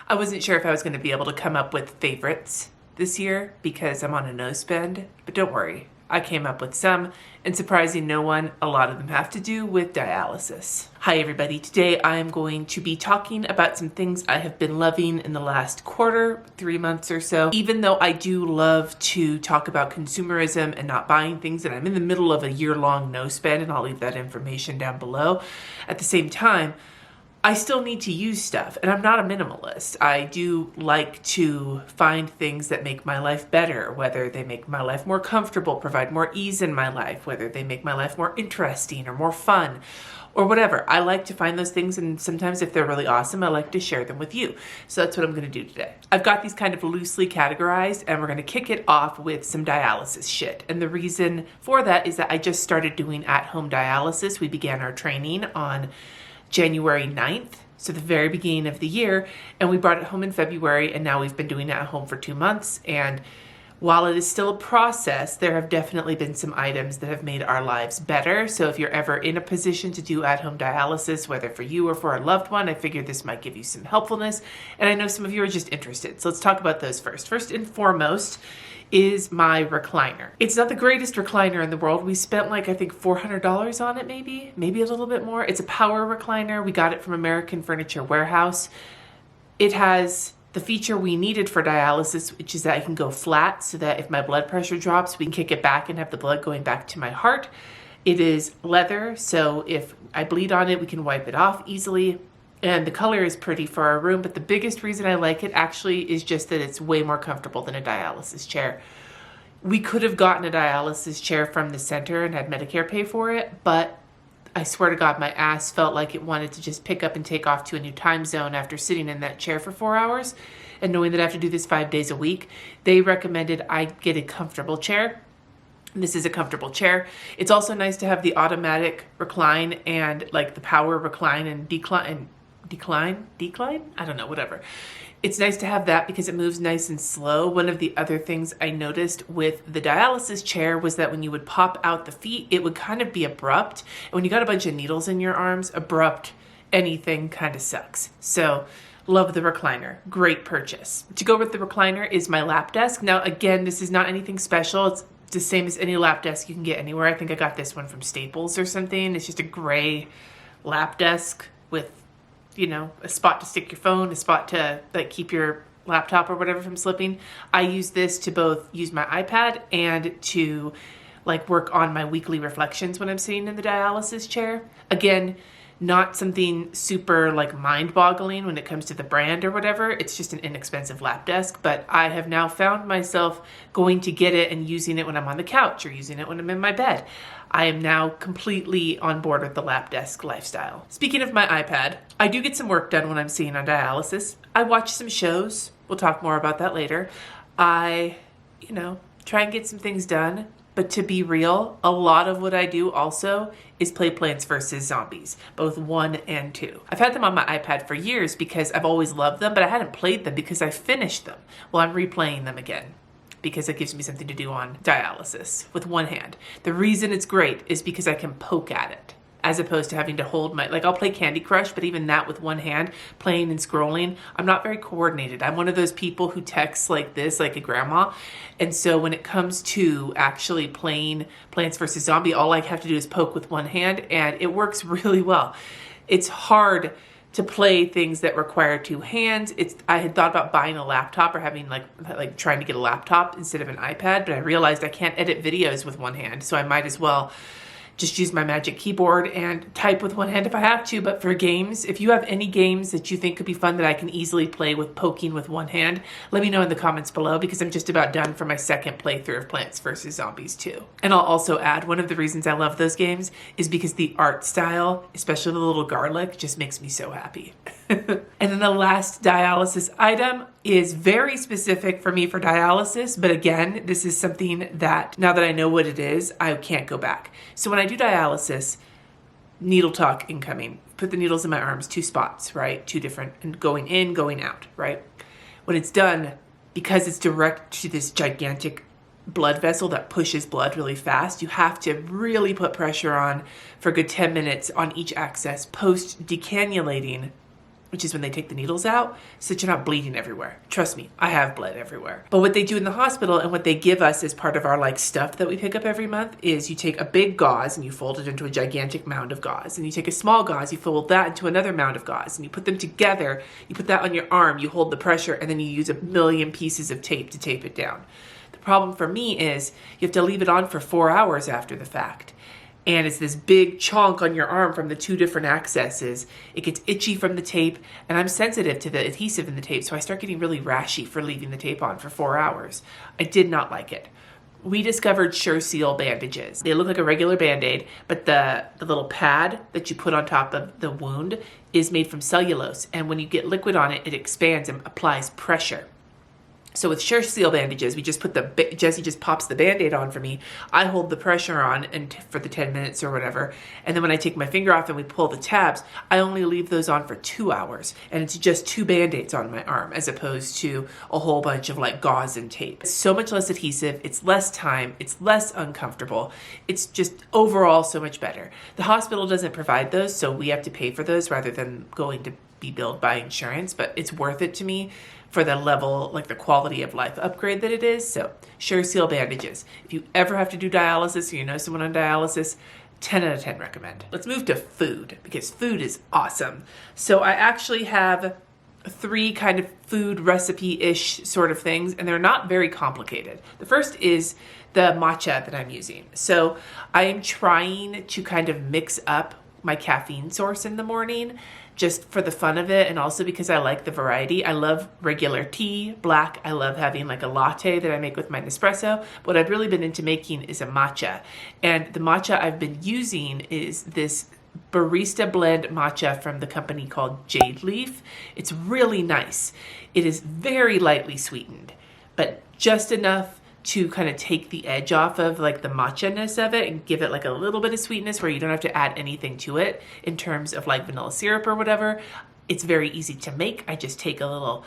I wasn't sure if I was going to be able to come up with favorites this year because I'm on a no spend, but don't worry, I came up with some, and surprising no one, a lot of them have to do with dialysis. Hi everybody, today I am going to be talking about some things I have been loving in the last quarter, 3 months or so. Even though I do love to talk about consumerism and not buying things, and I'm in the middle of a year-long no spend, and I'll leave that information down below. At the same time, I still need to use stuff, and I'm not a minimalist. I do like to find things that make my life better, whether they make my life more comfortable, provide more ease in my life, whether they make my life more interesting or more fun, or whatever. I like to find those things, and sometimes if they're really awesome, I like to share them with you. So that's what I'm gonna do today. I've got these kind of loosely categorized, and we're gonna kick it off with some dialysis shit. And the reason for that is that I just started doing at-home dialysis. We began our training on January 9th, so the very beginning of the year, and we brought it home in February, and now we've been doing it at home for 2 months. And while it is still a process, there have definitely been some items that have made our lives better. So if you're ever in a position to do at-home dialysis, whether for you or for a loved one, I figured this might give you some helpfulness. And I know some of you are just interested. So let's talk about those first. First and foremost is my recliner. It's not the greatest recliner in the world. We spent like, I think $400 on it, maybe a little bit more. It's a power recliner. We got it from American Furniture Warehouse. It has the feature we needed for dialysis, which is that I can go flat so that if my blood pressure drops, we can kick it back and have the blood going back to my heart. It is leather, so if I bleed on it, we can wipe it off easily. And the color is pretty for our room, but the biggest reason I like it actually is just that it's way more comfortable than a dialysis chair. We could have gotten a dialysis chair from the center and had Medicare pay for it, but I swear to God, my ass felt like it wanted to just pick up and take off to a new time zone after sitting in that chair for 4 hours. And knowing that I have to do this 5 days a week, they recommended I get a comfortable chair. This is a comfortable chair. It's also nice to have the automatic recline and like the power recline and decline? I don't know, whatever. It's nice to have that because it moves nice and slow. One of the other things I noticed with the dialysis chair was that when you would pop out the feet, it would kind of be abrupt. And when you got a bunch of needles in your arms, abrupt anything kind of sucks. So love the recliner. Great purchase. To go with the recliner is my lap desk. Now, again, this is not anything special. It's the same as any lap desk you can get anywhere. I think I got this one from Staples or something. It's just a gray lap desk with, you know, a spot to stick your phone, a spot to like keep your laptop or whatever from slipping. I use this to both use my iPad and to like work on my weekly reflections when I'm sitting in the dialysis chair. Again, not something super like mind-boggling when it comes to the brand or whatever. It's just an inexpensive lap desk, but I have now found myself going to get it and using it when I'm on the couch or using it when I'm in my bed. I am now completely on board with the lap desk lifestyle. Speaking of my iPad, I do get some work done when I'm sitting on dialysis. I watch some shows. We'll talk more about that later. I, try and get some things done. But to be real, a lot of what I do also is play Plants vs. Zombies, both 1 and 2. I've had them on my iPad for years because I've always loved them, but I hadn't played them because I finished them. Well, I'm replaying them again because it gives me something to do on dialysis with one hand. The reason it's great is because I can poke at it, as opposed to having to hold I'll play Candy Crush, but even that with one hand, playing and scrolling, I'm not very coordinated. I'm one of those people who texts like this, like a grandma. And so when it comes to actually playing Plants vs. Zombie, all I have to do is poke with one hand, and it works really well. It's hard to play things that require 2 hands. I had thought about buying a laptop or having like trying to get a laptop instead of an iPad, but I realized I can't edit videos with one hand, so I might as well just use my magic keyboard and type with one hand if I have to. But for games, if you have any games that you think could be fun that I can easily play with poking with one hand, let me know in the comments below because I'm just about done for my second playthrough of Plants vs. Zombies 2. And I'll also add, one of the reasons I love those games is because the art style, especially the little garlic, just makes me so happy. And then the last dialysis item is very specific for me for dialysis, but again, this is something that now that I know what it is, I can't go back. So when I do dialysis, needle talk incoming, put the needles in my arms, 2 spots, right? 2 different, and going in, going out, right? When it's done, because it's direct to this gigantic blood vessel that pushes blood really fast, you have to really put pressure on for a good 10 minutes on each access. Post decannulating, which is when they take the needles out, so that you're not bleeding everywhere. Trust me, I have bled everywhere. But what they do in the hospital and what they give us as part of our like stuff that we pick up every month is you take a big gauze and you fold it into a gigantic mound of gauze. And you take a small gauze, you fold that into another mound of gauze. And you put them together, you put that on your arm, you hold the pressure, and then you use a million pieces of tape to tape it down. The problem for me is you have to leave it on for 4 hours after the fact. And it's this big chunk on your arm from the 2 different accesses. It gets itchy from the tape, and I'm sensitive to the adhesive in the tape, so I start getting really rashy for leaving the tape on for 4 hours. I did not like it. We discovered Sure-Seal bandages. They look like a regular Band-Aid, but the little pad that you put on top of the wound is made from cellulose, and when you get liquid on it, it expands and applies pressure. So with Sure-Seal bandages, we just put Jesse just pops the Band-Aid on for me. I hold the pressure on and for the 10 minutes or whatever. And then when I take my finger off and we pull the tabs, I only leave those on for 2 hours. And it's just 2 Band-Aids on my arm as opposed to a whole bunch of like gauze and tape. It's so much less adhesive. It's less time. It's less uncomfortable. It's just overall so much better. The hospital doesn't provide those, so we have to pay for those rather than going to be billed by insurance, but it's worth it to me for the level, like the quality of life upgrade that it is. So Sure-Seal bandages. If you ever have to do dialysis or you know someone on dialysis, 10 out of 10 recommend. Let's move to food because food is awesome. So I actually have 3 kind of food recipe-ish sort of things, and they're not very complicated. The first is the matcha that I'm using. So I am trying to kind of mix up my caffeine source in the morning just for the fun of it, and also because I like the variety. I love regular tea, black. I love having like a latte that I make with my Nespresso. What I've really been into making is a matcha. And the matcha I've been using is this barista blend matcha from the company called Jade Leaf. It's really nice. It is very lightly sweetened, but just enough to kind of take the edge off of like the matcha-ness of it and give it like a little bit of sweetness where you don't have to add anything to it in terms of like vanilla syrup or whatever. It's very easy to make. I just take a little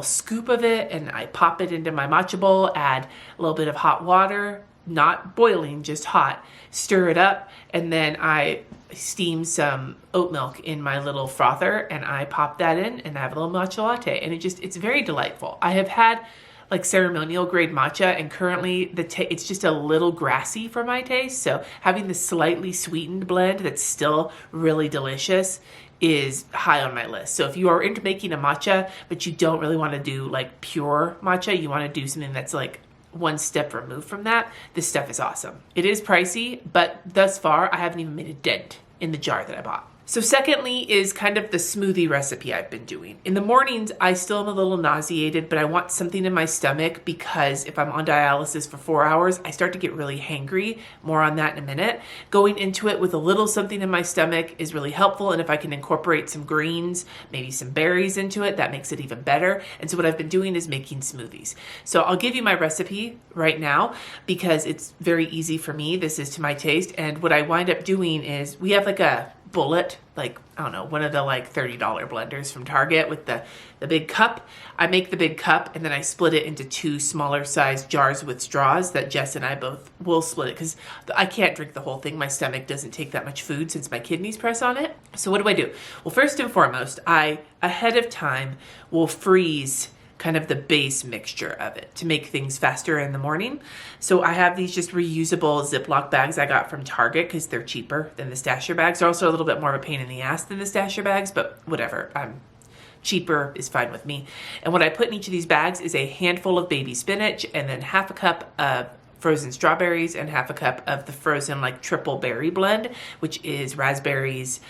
scoop of it and I pop it into my matcha bowl, add a little bit of hot water, not boiling, just hot, stir it up, and then I steam some oat milk in my little frother and I pop that in and I have a little matcha latte, and it's very delightful. I have had like ceremonial grade matcha, and currently it's just a little grassy for my taste. So having the slightly sweetened blend that's still really delicious is high on my list. So if you are into making a matcha, but you don't really want to do like pure matcha, you want to do something that's like one step removed from that, this stuff is awesome. It is pricey, but thus far I haven't even made a dent in the jar that I bought. So secondly is kind of the smoothie recipe I've been doing. In the mornings, I still am a little nauseated, but I want something in my stomach because if I'm on dialysis for 4 hours, I start to get really hangry. More on that in a minute. Going into it with a little something in my stomach is really helpful, and if I can incorporate some greens, maybe some berries into it, that makes it even better. And so what I've been doing is making smoothies. So I'll give you my recipe right now because it's very easy for me. This is to my taste, and what I wind up doing is we have like a bullet, like, I don't know, one of the like $30 blenders from Target with the big cup. I make the big cup and then I split it into 2 smaller sized jars with straws that Jess and I both will split it because I can't drink the whole thing. My stomach doesn't take that much food since my kidneys press on it. So what do? Well, first and foremost, I ahead of time will freeze kind of the base mixture of it to make things faster in the morning. So I have these just reusable Ziploc bags I got from Target because they're cheaper than the stasher bags. They're also a little bit more of a pain in the ass than the stasher bags, but whatever. Cheaper is fine with me. And what I put in each of these bags is a handful of baby spinach and then half a cup of frozen strawberries and half a cup of the frozen like triple berry blend, which is raspberries,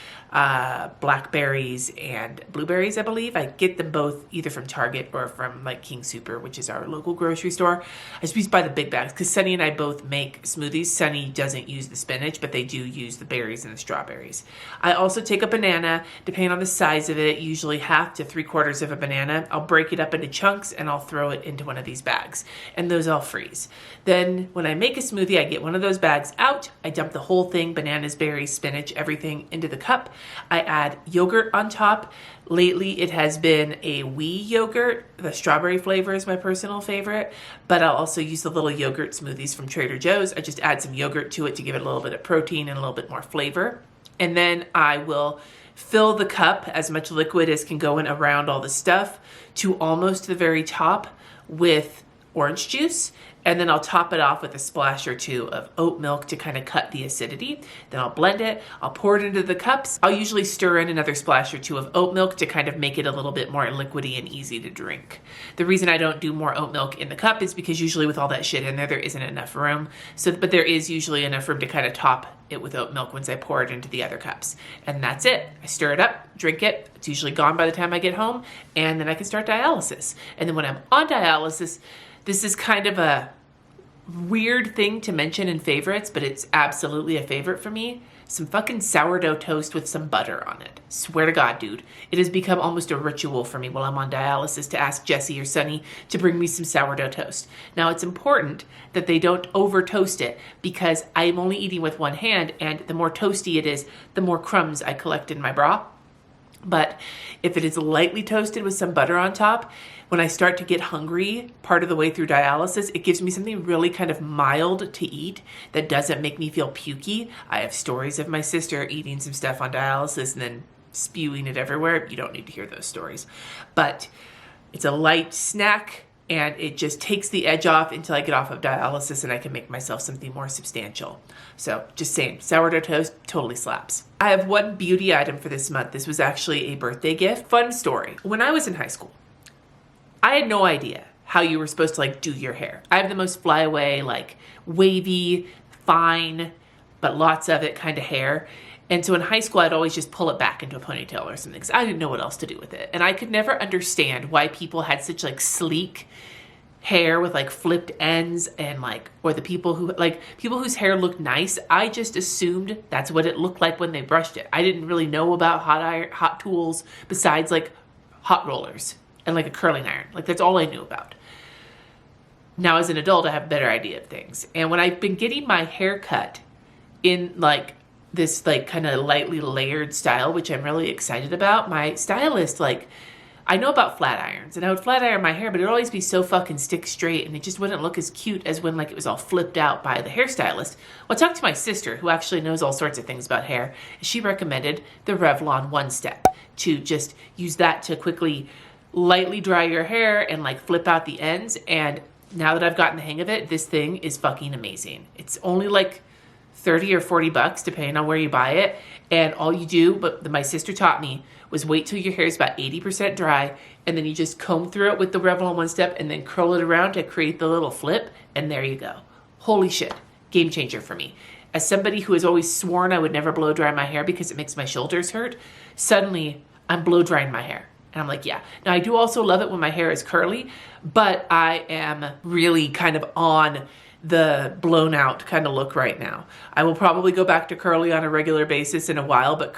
blackberries, and blueberries, I believe. I get them both either from Target or from like King Super, which is our local grocery store. I just buy the big bags because Sunny and I both make smoothies. Sunny doesn't use the spinach, but they do use the berries and the strawberries. I also take a banana, depending on the size of it, usually half to 3/4 of a banana. I'll break it up into chunks and I'll throw it into one of these bags, and those I'll freeze. Then when I make a smoothie, I get one of those bags out. I dump the whole thing, bananas, berries, spinach, everything into the cup. I add yogurt on top. Lately, it has been a wee yogurt. The strawberry flavor is my personal favorite, but I'll also use the little yogurt smoothies from Trader Joe's. I just add some yogurt to it to give it a little bit of protein and a little bit more flavor. And then I will fill the cup, as much liquid as can go in around all the stuff, to almost the very top with orange juice. And then I'll top it off with a splash or two of oat milk to kind of cut the acidity. Then I'll blend it, I'll pour it into the cups. I'll usually stir in another splash or two of oat milk to kind of make it a little bit more liquidy and easy to drink. The reason I don't do more oat milk in the cup is because usually with all that shit in there isn't enough room. But there is usually enough room to kind of top it with oat milk once I pour it into the other cups. And that's it. I stir it up, drink it. It's usually gone by the time I get home, and then I can start dialysis. And then when I'm on dialysis, this is kind of a weird thing to mention in favorites, but it's absolutely a favorite for me. Some fucking sourdough toast with some butter on it. Swear to God, dude. It has become almost a ritual for me while I'm on dialysis to ask Jesse or Sonny to bring me some sourdough toast. Now, it's important that they don't over toast it because I'm only eating with one hand, and the more toasty it is, the more crumbs I collect in my bra. But if it is lightly toasted with some butter on top, when I start to get hungry part of the way through dialysis, it gives me something really kind of mild to eat that doesn't make me feel pukey. I have stories of my sister eating some stuff on dialysis and then spewing it everywhere. You don't need to hear those stories. But it's a light snack, and it just takes the edge off until I get off of dialysis and I can make myself something more substantial. So just saying, sourdough toast totally slaps. I have one beauty item for this month. This was actually a birthday gift. Fun story. When I was in high school, I had no idea how you were supposed to do your hair. I have the most flyaway, wavy, fine, but lots of it kind of hair. And so in high school, I'd always just pull it back into a ponytail or something because I didn't know what else to do with it. And I could never understand why people had such sleek hair with flipped ends and or the people who people whose hair looked nice. I just assumed that's what it looked like when they brushed it. I didn't really know about hot tools besides hot rollers and a curling iron. That's all I knew about. Now as an adult, I have a better idea of things. And when I've been getting my hair cut in this kind of lightly layered style, which I'm really excited about, my stylist, I know about flat irons, and I would flat iron my hair, but it'd always be so fucking stick straight, and it just wouldn't look as cute as when it was all flipped out by the hairstylist. Well, I talked to my sister, who actually knows all sorts of things about hair, and she recommended the Revlon One Step to just use that to quickly lightly dry your hair and flip out the ends. And now that I've gotten the hang of it, this thing is fucking amazing. It's only $30 or $40 depending on where you buy it, and all you do, but my sister taught me, was wait till your hair is about 80% dry, and then you just comb through it with the Revlon One Step and then curl it around to create the little flip, and there you go. Holy shit, game changer for me. As somebody who has always sworn I would never blow dry my hair because it makes my shoulders hurt, suddenly I'm blow drying my hair. And I'm like, yeah. Now I do also love it when my hair is curly, but I am really kind of on the blown out kind of look right now. I will probably go back to curly on a regular basis in a while, but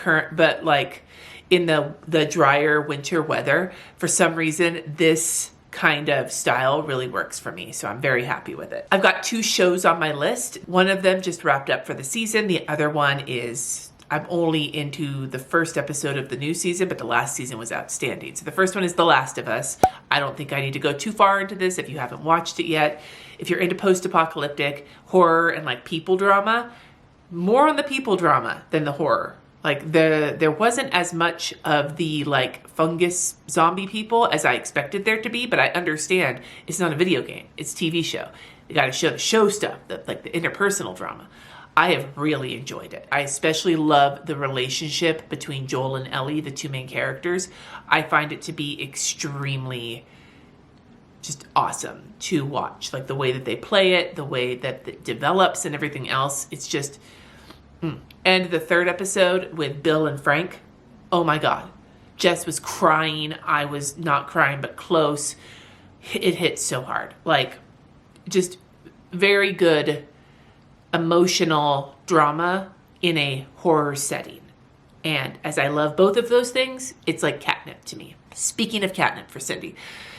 in the drier winter weather, for some reason, this kind of style really works for me. So I'm very happy with it. I've got 2 shows on my list. One of them just wrapped up for the season. The other one is, I'm only into the first episode of the new season, but the last season was outstanding. So the first one is The Last of Us. I don't think I need to go too far into this if you haven't watched it yet. If you're into post-apocalyptic horror and people drama, more on the people drama than the horror. There wasn't as much of the fungus zombie people as I expected there to be, but I understand it's not a video game, it's a TV show. You gotta show the show stuff, the interpersonal drama. I have really enjoyed it. I especially love the relationship between Joel and Ellie, the 2 main characters. I find it to be extremely just awesome to watch. The way that they play it, the way that it develops and everything else. It's just... And the 3rd episode with Bill and Frank, oh my God. Jess was crying. I was not crying, but close. It hit so hard. Just very good emotional drama in a horror setting. And as I love both of those things, it's like catnip to me. Speaking of catnip for Cindy,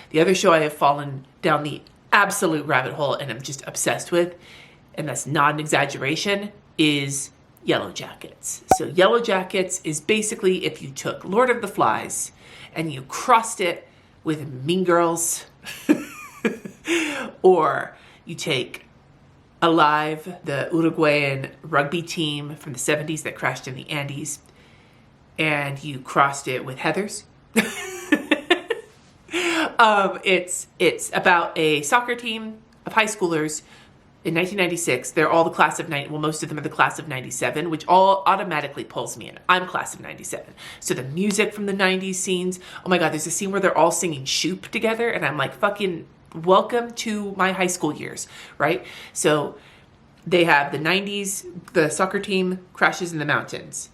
the other show I have fallen down the absolute rabbit hole and I'm just obsessed with, and that's not an exaggeration, is Yellow Jackets. So Yellow Jackets is basically if you took Lord of the Flies and you crossed it with Mean Girls, or you take Alive, the Uruguayan rugby team from the 70s that crashed in the Andes, and you crossed it with Heathers. It's about a soccer team of high schoolers in 1996. They're all the class of most of them are the class of 97, which all automatically pulls me in. I'm class of 97. So the music from the 90s scenes, oh my God, there's a scene where they're all singing Shoop together, and I'm like, fucking welcome to my high school years, right? So they have the 90s, the soccer team crashes in the mountains,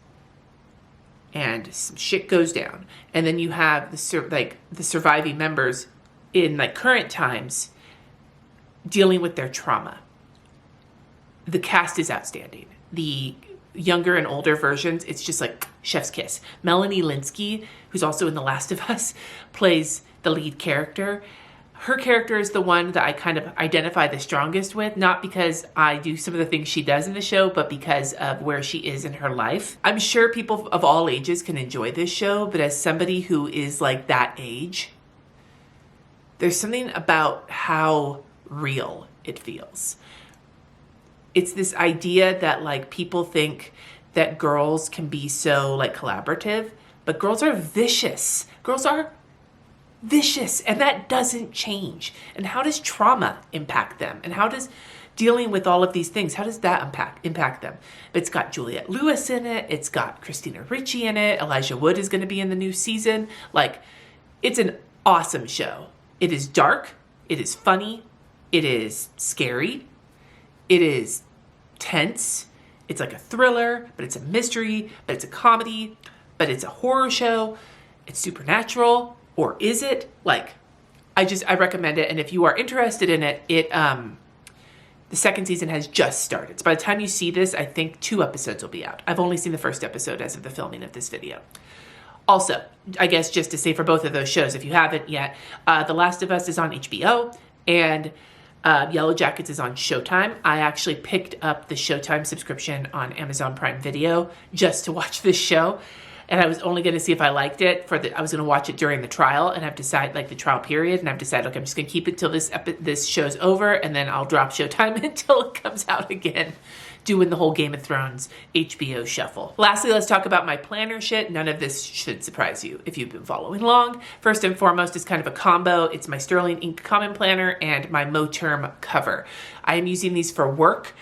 and some shit goes down. And then you have the surviving members in like current times dealing with their trauma. The cast is outstanding. The younger and older versions, it's just like chef's kiss. Melanie Lynskey, who's also in The Last of Us, plays the lead character. Her character is the one that I kind of identify the strongest with, not because I do some of the things she does in the show, but because of where she is in her life. I'm sure people of all ages can enjoy this show, but as somebody who is like that age, there's something about how real it feels. It's this idea that like people think that girls can be so like collaborative, but girls are vicious. Girls are vicious, and that doesn't change. And how does trauma impact them? And how does dealing with all of these things, how does that impact them? It's got Juliette Lewis in it. It's got Christina Ricci in it. Elijah Wood is going to be in the new season. Like, it's an awesome show. It is dark. It is funny. It is scary. It is tense. It's like a thriller, but it's a mystery, but it's a comedy, but it's a horror show. It's supernatural. Or is it? Like, I recommend it. And if you are interested in it, the second season has just started. So by the time you see this, I think 2 episodes will be out. I've only seen the first episode as of the filming of this video. Also, I guess just to say for both of those shows, if you haven't yet, The Last of Us is on HBO, and Yellow Jackets is on Showtime. I actually picked up the Showtime subscription on Amazon Prime Video just to watch this show. And I was only going to see if I liked it I was going to watch it during the trial, and I've decided, like the trial period, and I've decided, okay, I'm just going to keep it till this show's over, and then I'll drop Showtime until it comes out again, doing the whole Game of Thrones HBO shuffle. Lastly, let's talk about my planner shit. None of this should surprise you if you've been following along. First and foremost, it's kind of a combo. It's my Sterling Ink Common Planner and my Moterm cover. I am using these for work.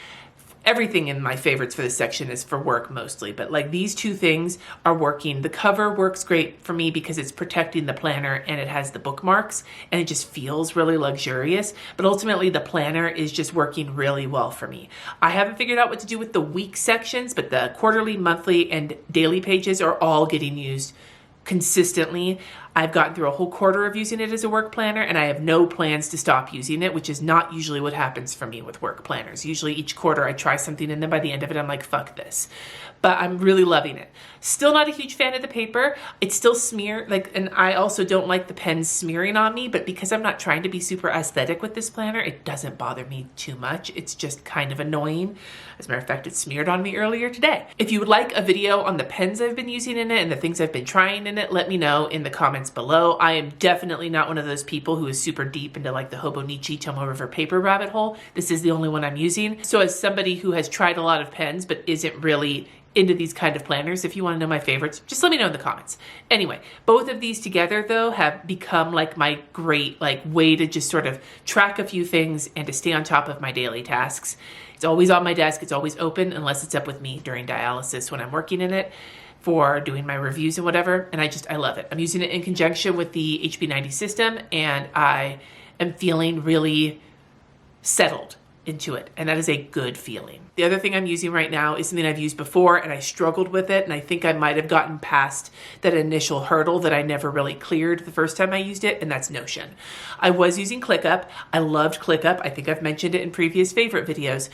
Everything in my favorites for this section is for work mostly, but like these 2 things are working. The cover works great for me because it's protecting the planner and it has the bookmarks and it just feels really luxurious. But ultimately the planner is just working really well for me. I haven't figured out what to do with the week sections, but the quarterly, monthly, and daily pages are all getting used consistently. I've gotten through a whole quarter of using it as a work planner, and I have no plans to stop using it, which is not usually what happens for me with work planners. Usually each quarter I try something, and then by the end of it I'm like, fuck this. But I'm really loving it. Still not a huge fan of the paper. It's still smeared, and I also don't like the pens smearing on me, but because I'm not trying to be super aesthetic with this planner, it doesn't bother me too much. It's just kind of annoying. As a matter of fact, it smeared on me earlier today. If you would like a video on the pens I've been using in it and the things I've been trying in it, let me know in the comments below. I am definitely not one of those people who is super deep into like the Hobonichi Tomoe River paper rabbit hole. This is the only one I'm using. So as somebody who has tried a lot of pens but isn't really into these kind of planners, if you want to know my favorites, just let me know in the comments. Anyway, both of these together though have become like my great way to just sort of track a few things and to stay on top of my daily tasks. It's always on my desk. It's always open unless it's up with me during dialysis when I'm working in it for doing my reviews and whatever. And I love it. I'm using it in conjunction with the HB90 system, and I am feeling really settled into it, and that is a good feeling. The other thing I'm using right now is something I've used before, and I struggled with it, and I think I might have gotten past that initial hurdle that I never really cleared the first time I used it, and that's Notion. I was using ClickUp. I loved ClickUp. I think I've mentioned it in previous favorite videos.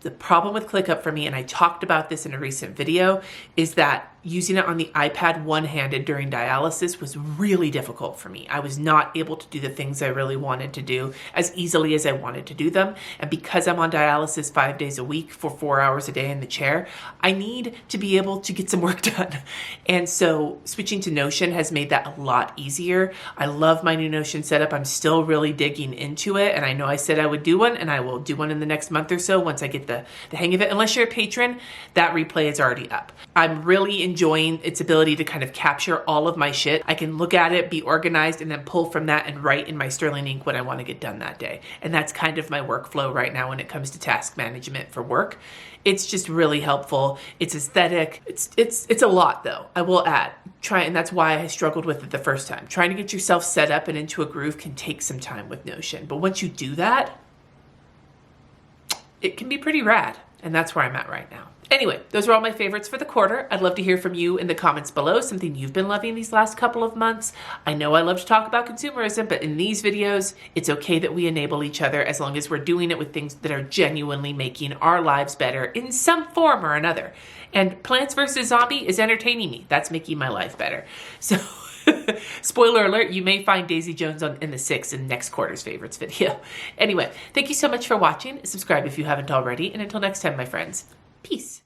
The problem with ClickUp for me, and I talked about this in a recent video, is that using it on the iPad one-handed during dialysis was really difficult for me. I was not able to do the things I really wanted to do as easily as I wanted to do them. And because I'm on dialysis 5 days a week for 4 hours a day in the chair, I need to be able to get some work done. And so switching to Notion has made that a lot easier. I love my new Notion setup. I'm still really digging into it. And I know I said I would do one, and I will do one in the next month or so once I get the hang of it. Unless you're a patron, that replay is already up. I'm really enjoying its ability to kind of capture all of my shit. I can look at it, be organized, and then pull from that and write in my Sterling ink what I want to get done that day. And that's kind of my workflow right now when it comes to task management for work. It's just really helpful. It's aesthetic. It's a lot though, I will add. And that's why I struggled with it the first time. Trying to get yourself set up and into a groove can take some time with Notion. But once you do that, it can be pretty rad. And that's where I'm at right now. Anyway, those are all my favorites for the quarter. I'd love to hear from you in the comments below, something you've been loving these last couple of months. I know I love to talk about consumerism, but in these videos, it's okay that we enable each other as long as we're doing it with things that are genuinely making our lives better in some form or another. And Plants vs. Zombie is entertaining me. That's making my life better. So, spoiler alert, you may find Daisy Jones in the 6 in next quarter's favorites video. Anyway, thank you so much for watching. Subscribe if you haven't already. And until next time, my friends, peace.